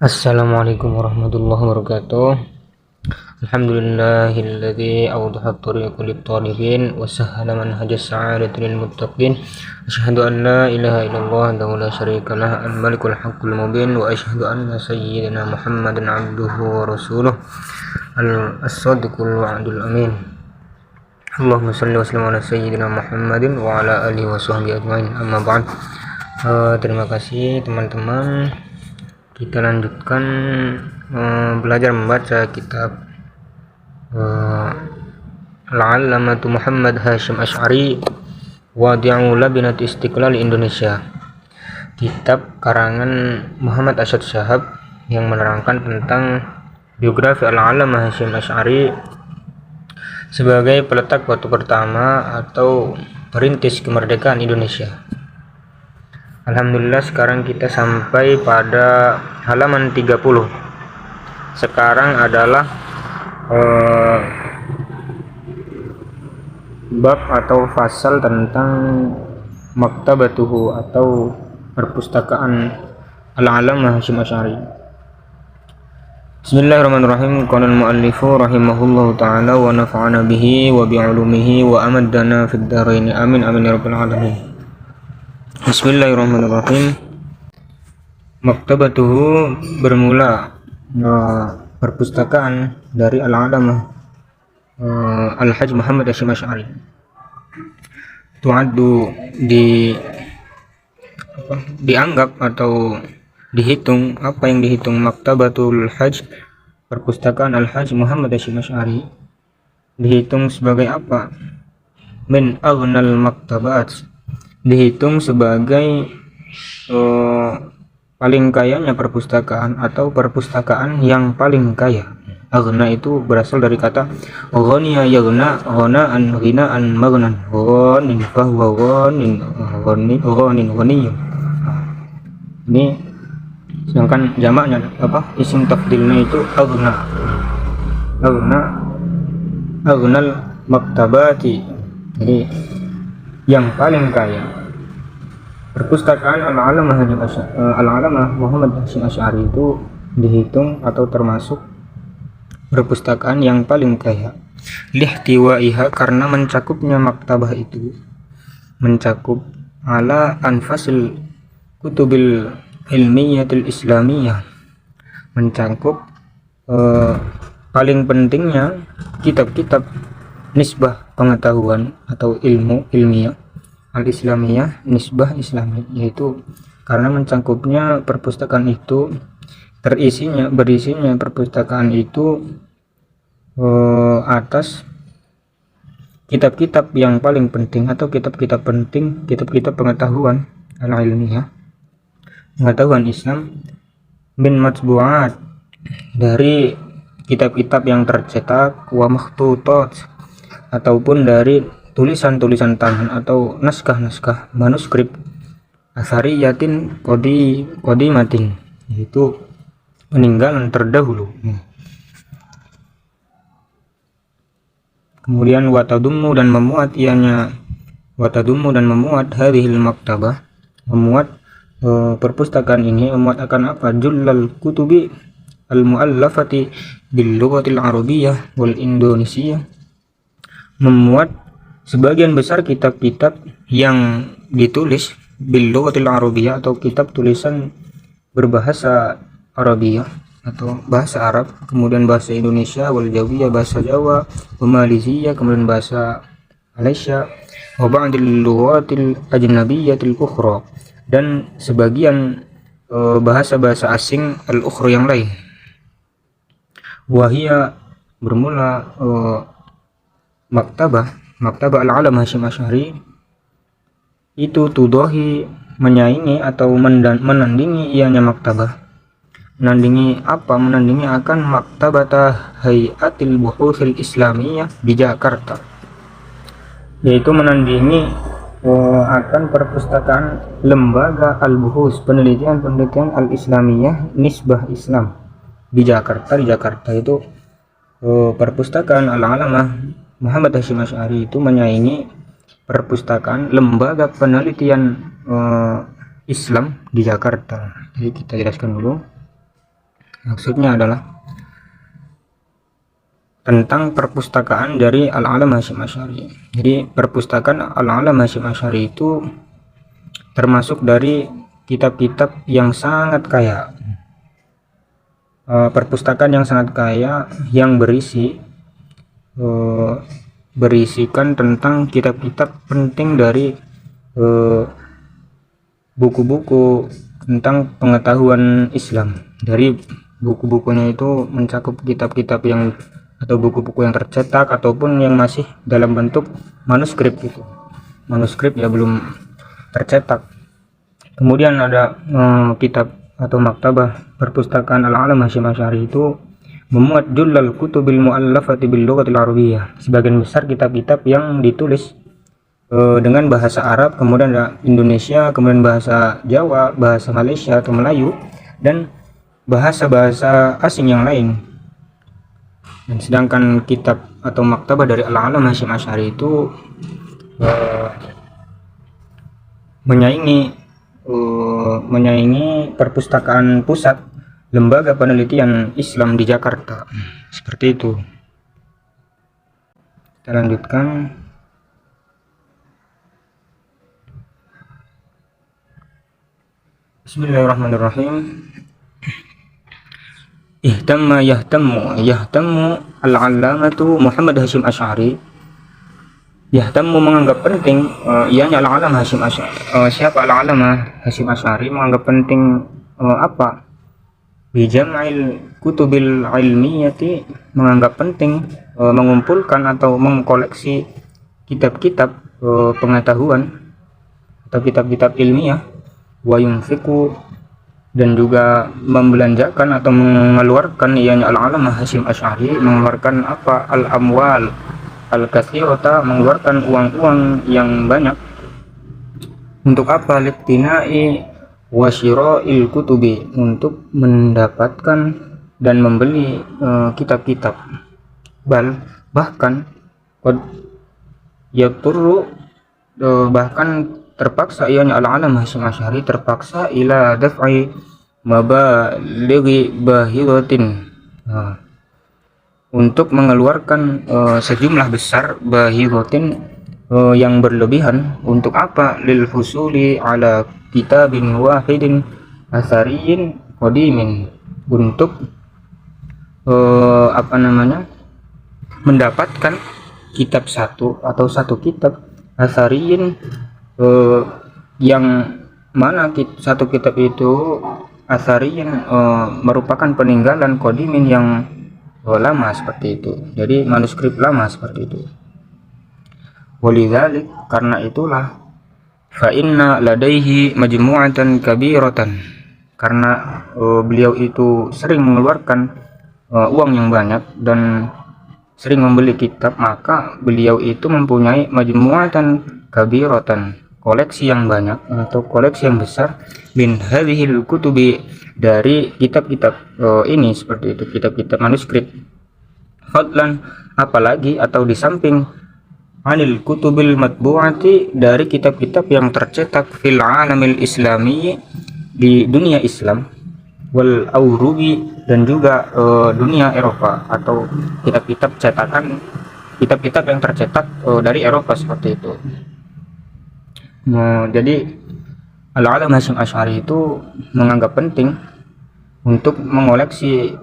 Assalamualaikum warahmatullahi wabarakatuh. Alhamdulillahilladzi awdaha at-tariqa lit-talibin wa sahhala manhajas sa'adati lil muttaqin. Asyhadu an la ilaha illallah wahdahu la syarika lah al-malikul haqqul mubin wa asyhadu anna sayyidina Muhammadan 'abduhu wa rasuluh as-sadiqul wa'dul amin. Allahumma shalli wa sallim ala sayyidina Muhammadin wa ala alihi wa sahbihi ajmain. Amma ba'd. Terima kasih teman-teman. Kita lanjutkan belajar membaca kitab Al-Allamatu Muhammad Hashim Asy'ari Wadi'u Labinat Istiqlal Indonesia, kitab karangan Muhammad Asyad Syahab yang menerangkan tentang biografi Al-Allamah Hashim Asy'ari sebagai peletak batu pertama atau perintis kemerdekaan Indonesia. Alhamdulillah, sekarang kita sampai pada halaman 30. Sekarang adalah bab atau fasal tentang maktabatuhu atau perpustakaan Al-Allamah Hashim Asy'ari. Bismillahirrahmanirrahim. Qala al-muallifu rahimahullahu ta'ala wa nafa'ana bihi wa bi'ulumihi wa amaddana fid dharain amin amin ya rabbal alamin. Bismillahirrahmanirrahim. Maktabatuhu bermula perpustakaan dari Al-Allamah Al-Hajj Muhammad Hashim Asy'ari. Tu'addu dianggap atau dihitung, apa yang dihitung Maktabatul Hajj, perpustakaan Al-Hajj Muhammad Hashim Asy'ari dihitung sebagai apa? Min aghnal maktabat, dihitung sebagai paling kayanya perpustakaan atau perpustakaan yang paling kaya. Aghna itu berasal dari kata ghaniya yaghna, ghana'an ghina'an maghnan, ghanin fahuwa ghanin ghaniyun. Ini sedangkan jamaknya apa? Isim tafdilnya itu aghna. Aghnal maktabati, jadi yang paling kaya. Perpustakaan Al-Allamah Muhammad Hashim Asy'ari itu dihitung atau termasuk perpustakaan yang paling kaya. Lihtiwaiha, karena mencakupnya maktabah itu mencakup ala anfasil kutubil ilmiyatil islamiyah, mencakup paling pentingnya kitab-kitab nisbah pengetahuan atau ilmu ilmiah al-islamiyah, nisbah islami, yaitu karena mencangkupnya perpustakaan itu berisinya perpustakaan itu atas kitab-kitab yang paling penting atau kitab-kitab penting, kitab-kitab pengetahuan al-ilmiah, pengetahuan Islam, min matbu'at, dari kitab-kitab yang tercetak, wa makhtutat, ataupun dari tulisan-tulisan tangan atau naskah-naskah manuskrip, asariyatin qadimatin, yaitu peninggalan terdahulu. Kemudian watadummu dan memuat hadhil maktabah, memuat perpustakaan ini memuat akan apa? Jullal kutubi al-muallafati bil lughatil arabiyyah wal indonesiyah, memuat sebagian besar kitab-kitab yang ditulis bil lughatil arabiyyah atau kitab tulisan berbahasa Arabiyah atau bahasa Arab, kemudian bahasa Indonesia, wal Jawiyah, bahasa Jawa, wa Malaysia, kemudian bahasa Malaysia, wa ba'dil lughatil ajnabiyyatil ukhra, dan sebagian bahasa-bahasa asing al-ukhra yang lain. Wahia, bermula Maktabah Al-Allamah Hashim Asy'ari itu tudohi, menyaingi atau menandingi ianya maktabah. Menandingi apa? Menandingi akan Maktabata Hayatil Buhuthil Islamiyah di Jakarta, yaitu menandingi akan perpustakaan lembaga al-buhus, penelitian al-islamiyah, nisbah Islam di Jakarta. Di Jakarta itu perpustakaan Al-Allamah Muhammad Hashim Asy'ari itu menyaingi perpustakaan lembaga penelitian Islam di Jakarta. Jadi kita jelaskan dulu. Maksudnya adalah tentang perpustakaan dari Al-Alam Hasyim Asy'ari. Jadi perpustakaan Al-Alam Hasyim Asy'ari itu termasuk dari kitab-kitab yang sangat kaya, perpustakaan yang sangat kaya yang berisikan tentang kitab-kitab penting dari buku-buku tentang pengetahuan Islam. Dari buku-bukunya itu mencakup kitab-kitab yang atau buku-buku yang tercetak ataupun yang masih dalam bentuk manuskrip gitu. Manuskrip ya belum tercetak. Kemudian ada kitab atau maktabah perpustakaan Al-Alam Hasyim Asy'ari itu memuat jullal kutubil muallafati bil lughatil arabiyyah. Sebagian besar kitab-kitab yang ditulis dengan bahasa Arab, kemudian ada Indonesia, kemudian bahasa Jawa, bahasa Malaysia atau Melayu, dan bahasa-bahasa asing yang lain. Dan sedangkan kitab atau maktabah dari Al-Alam Hasyim Asy'ari itu menyaingi perpustakaan pusat lembaga penelitian Islam di Jakarta. Seperti itu. Kita lanjutkan. Bismillahirrahmanirrahim. Yahtammu al-allamatu Muhammad Hasyim Asy'ari. Yahtammu menganggap penting, ianya Al-Alam Hasyim Asy'ari. Siapa Al-Alamah Hasyim Asy'ari menganggap penting apa? Bijam'il kutubil ilmiyati, menganggap penting mengumpulkan atau mengkoleksi kitab-kitab pengetahuan atau kitab-kitab ilmiah, wa yunfiqu, dan juga membelanjakan atau mengeluarkan ianya Al-Alamah Hasyim Asy'ari mengeluarkan apa? Al-amwal al-katsirata, mengeluarkan uang-uang yang banyak untuk apa? Liqtina'i wa syira'il kutubi, untuk mendapatkan dan membeli kitab-kitab. Bahkan qad yaturru, bahkan terpaksa ianya Al-Alam Hasyim Asy'ari terpaksa ila daf'i mabalighi bahiratin, untuk mengeluarkan sejumlah besar bahiratin yang berlebihan untuk apa? Lil husuli ala kitabin wahidin asariyin qadimin, untuk mendapatkan kitab satu atau satu kitab asariyin, yang mana satu kitab itu asariyin merupakan peninggalan qadimin yang lama, seperti itu. Jadi manuskrip lama seperti itu. Walidzalik, karena itulah, fa inna ladaihi majmu'atan kabiratan, karena beliau itu sering mengeluarkan uang yang banyak dan sering membeli kitab, maka beliau itu mempunyai majmu'atan kabiratan, koleksi yang banyak atau koleksi yang besar, min hadhil kutubi, dari kitab-kitab ini, seperti itu, kitab-kitab manuskrip. Fadlan, apalagi atau di samping, anil kutubil matbu'ati, dari kitab-kitab yang tercetak fil alamil islami, di dunia Islam, wal aurubi, dan juga dunia Eropa, atau kitab-kitab cetakan kitab-kitab yang tercetak dari Eropa, seperti itu. Jadi Al-Alam Hasyim Asy'ari itu menganggap penting untuk mengoleksi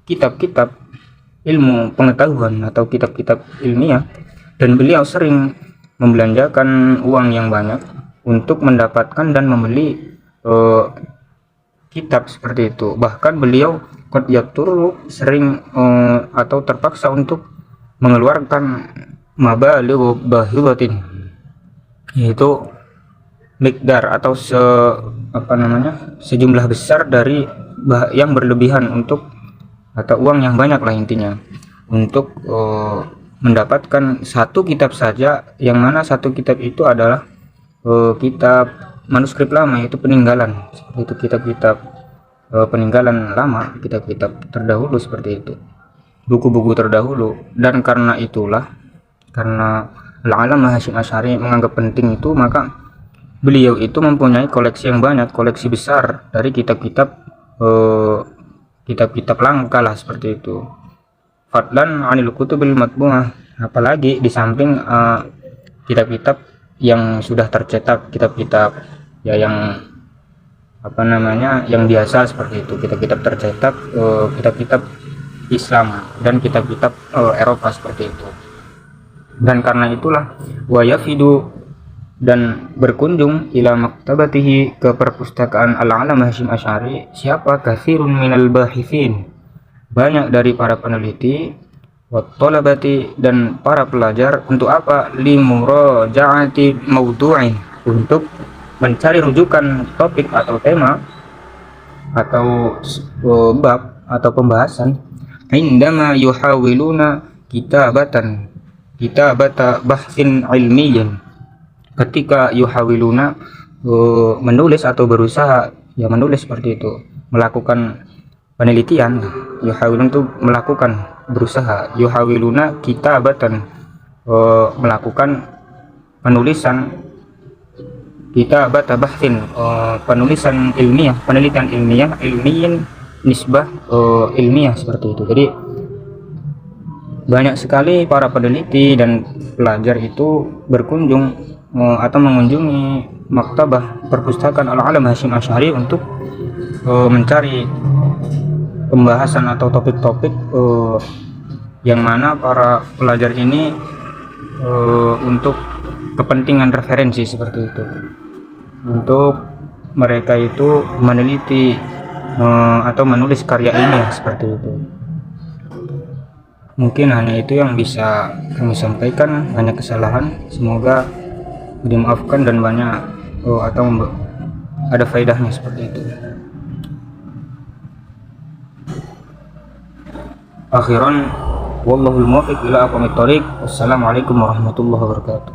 kitab-kitab ilmu pengetahuan atau kitab-kitab ilmiah, dan beliau sering membelanjakan uang yang banyak untuk mendapatkan dan membeli kitab, seperti itu. Bahkan beliau qad yatur, sering atau terpaksa untuk mengeluarkan mabaligh bahiratin, yaitu mikdar atau sejumlah besar dari yang berlebihan, untuk atau uang yang banyak lah intinya, untuk mendapatkan satu kitab saja, yang mana satu kitab itu adalah kitab manuskrip lama, yaitu peninggalan, seperti itu, kitab-kitab peninggalan lama, kitab-kitab terdahulu, seperti itu, buku-buku terdahulu. Dan karena itulah, karena Al-Alam Hasyim Asy'ari menganggap penting itu, maka beliau itu mempunyai koleksi yang banyak, koleksi besar dari kitab-kitab kitab-kitab langka lah seperti itu. Fadlan anil kutubil matbu'ah, apalagi di samping kitab-kitab yang sudah tercetak, kitab-kitab ya yang apa namanya yang biasa seperti itu, kitab-kitab tercetak, kitab-kitab Islam dan kitab-kitab Eropa seperti itu. Dan karena itulah wa yafidu, dan berkunjung ila maktabatihi, ke perpustakaan Al-Alamah Hasyim Asy'ari, siapa? Katsirun minal bahitsin, banyak dari para peneliti, wa thalabati, dan para pelajar. Untuk apa? Limurajaati maudu'in, untuk mencari rujukan topik atau tema atau bab atau pembahasan. Indama yuhawiluna kitabata bahsin ilmiyin, ketika yuhawiluna menulis atau berusaha ya menulis seperti itu, melakukan penelitian. Yuhawilun itu melakukan, berusaha. Yuhawiluna kitabatan, melakukan penulisan. Kitabata bahsin, penulisan ilmiah, penelitian ilmiah, ilmiyin nisbah ilmiah seperti itu. Jadi banyak sekali para peneliti dan pelajar itu berkunjung atau mengunjungi maktabah perpustakaan Al-Alamah Hasyim Asy'ari untuk mencari pembahasan atau topik-topik yang mana para pelajar ini untuk kepentingan referensi seperti itu, untuk mereka itu meneliti atau menulis karya ilmiah seperti itu. Mungkin hanya itu yang bisa kami sampaikan, hanya kesalahan, semoga dimaafkan dan banyak atau ada faedahnya seperti itu. Akhiran, wallahul muwaffiq ila aqwamit thoriq. Wassalamualaikum warahmatullahi wabarakatuh.